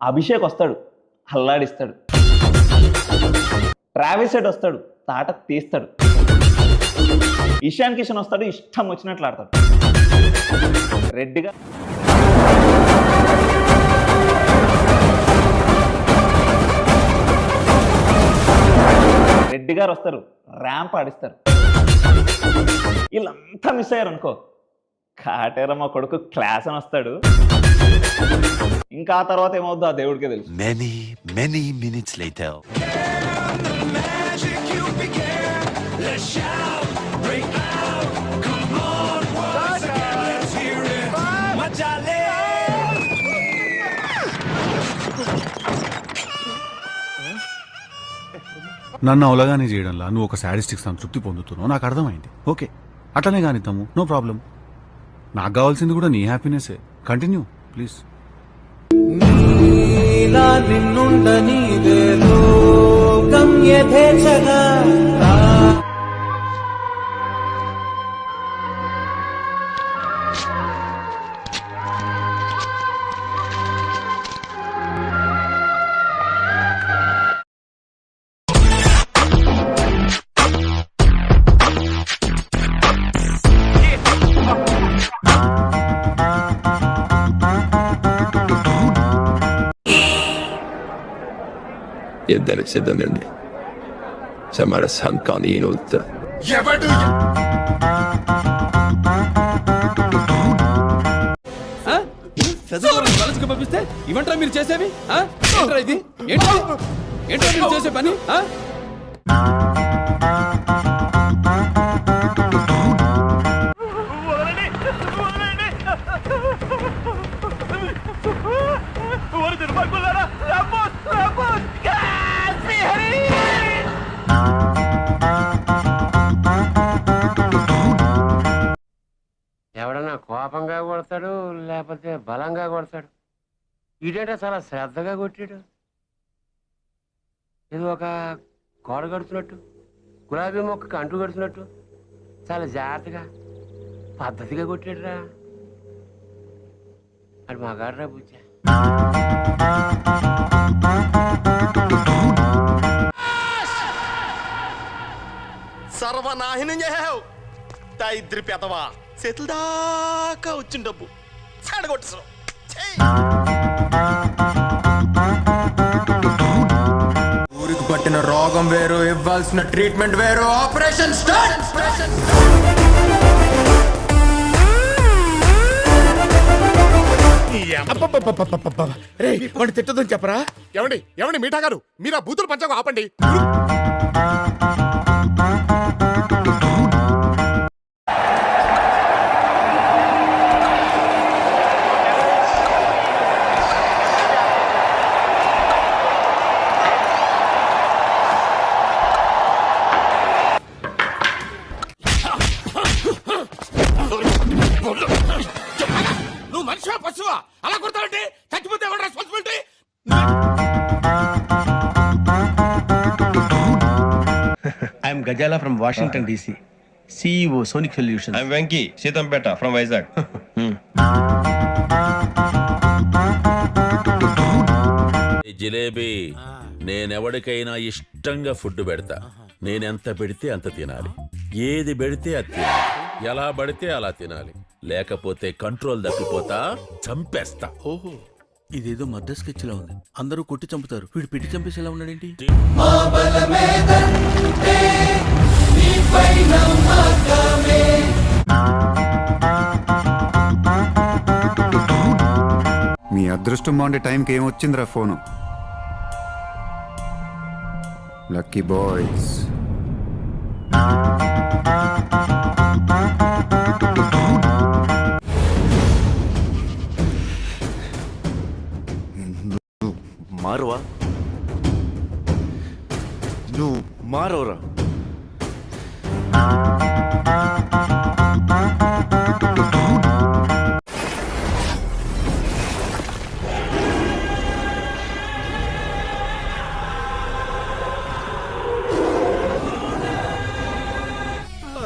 అభిషేక్ వస్తాడు, అల్లాడిస్తాడు. Travis head వస్తాడు, తాట తీస్తాడు. ఇషాన్ కిషన్ వస్తాడు, ఇష్టం వచ్చినట్లు ఆడతాడు. రెడ్డి గారు వస్తారు, ర్యాంప్ ఆడిస్తారు. వీళ్ళంతా మిస్ అయ్యారు అనుకో, కాటేర మా కొడుకు క్లాస్ అని వస్తాడు. ఇంకా ఆ తర్వాత ఏమవుద్దో ఆ దేవుడికే తెలుసు. Many minutes later. నన్ను అవలగానే చేయడంలా నువ్వు ఒక సాడిస్టిక్ సంతృప్తి పొందుతున్నావు నాకు అర్థమైంది. ఓకే, అట్లనే కానిద్దాము, నో ప్రాబ్లం. నాకు కావాల్సింది కూడా నీ హ్యాపీనెస్సే. Continue please. Yeddere sedanırdı. Samara sankanı yine oldu. కాలేజీకి పంపిస్తే ఇవంటరా మీరు చేసేవి? ఏంట్రా ఇది? ఏంట్రా మీరు చేసే పని? ఎవడన్నా కోపంగా కొడతాడు, లేకపోతే బలంగా కొడతాడు. ఈడేటా చాలా శ్రద్ధగా కొట్టాడు. ఇది ఒక గోడ కడుతున్నట్టు, గులాబీ మొక్కకు అంటు కడుతున్నట్టు చాలా జాగ్రత్తగా పద్ధతిగా కొట్టాడురా. అది మగాడ్రా బుజ్జా. సర్వనాశనం చేసావు ఇద్దరి పెదవా. చేతుల దాకా వచ్చిన డబ్బు చెడగొట్టు. ఊరికి పట్టిన రోగం వేరు, ఇవ్వాల్సిన ట్రీట్మెంట్ వేరు. Operation start. వాడిని తిట్టదని చెప్పరా? ఏమండి మీఠా గారు, మీరు ఆ బూతులు పంచకు ఆపండి. నువ్వు మనిషివా పశువా? అలా కొడతావంటే చచ్చిపోతే ఎవరు responsibility? I'm Gajala from Washington DC. CEO Sonic Solutions. I'm Venki Sitampeta from Vizag. Jalebi, నేనెవడికైనా ఇష్టంగా ఫుడ్ పెడతా. నేనెంత పెడితే అంత తినాలి, ఏది పెడితే అది తినాలి, ఎలా పడితే అలా తినాలి. లేకపోతే కంట్రోల్ తప్పిపోతా, చంపేస్తా. ఓహో, ఇదేదో మద్రాస్ స్కెచ్లా ఉంది. అందరూ కొట్టి చంపుతారు, వీడు పెట్టి చంపేసేలా ఉన్నాడేంటి? మీ అదృష్టం బాగుండే టైంకి ఏమొచ్చిందిరా ఫోను. Lucky boys. మారవా నువ్వు? మారవరా?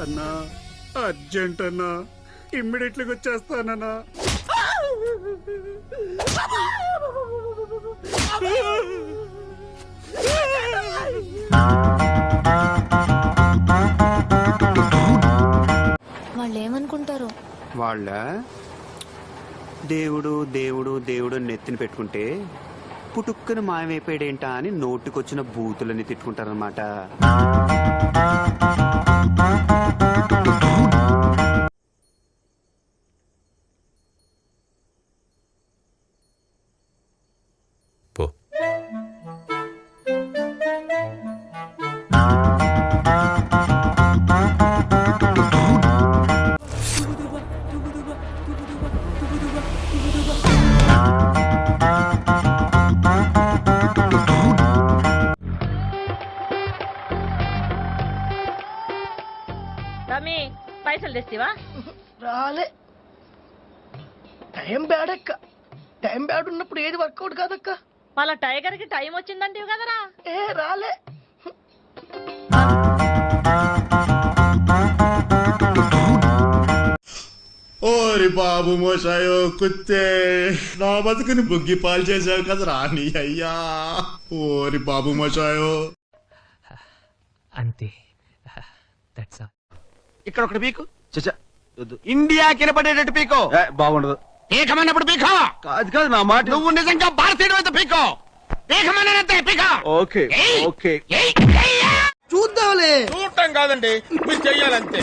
అన్నా అర్జెంట్ అన్నా, ఇమ్మీడియట్లీగా వచ్చేస్తానన్నా. వాళ్ళు ఏమనుకుంటారు? వాళ్ళ దేవుడు దేవుడు దేవుడు అని నెత్తిన పెట్టుకుంటే పుట్టుక్కను మాయమైపోయాడేంటా అని నోటికొచ్చిన బూతులని తిట్టుకుంటారనమాట. పో. పైసలు తెస్తావా? రాలే. టైం బ్యాడ్ అక్క. టైం బ్యాడ్ ఉన్నప్పుడు ఏది వర్కౌట్ కాదక్క. వాళ్ళ టైగర్ కి టైం వచ్చిందంటే కదరా. ఏ రాలే. ఓరి బాబు మోసాయో కుత్తే, నా బతుకుని బుగ్గి పాలు చేసావు కదరా నీ అయ్యా. ఓరి బాబు మోసాయో. అంతే. ఇక్కడ ఒకటి పీకు. ఇండియా కినపడేటట్టు పీకో. బాగుండదు. ఏకమన్నప్పుడు పీకో. కాదు కాదు నా మాట. నువ్వు నిజంగా భారతీయుడు అయితే పీకో. ఏకమన్నంతే పీకో. Okay okay. చూద్దాంలే. చూడటం కాదండి, మీరు చెయ్యాలంతే.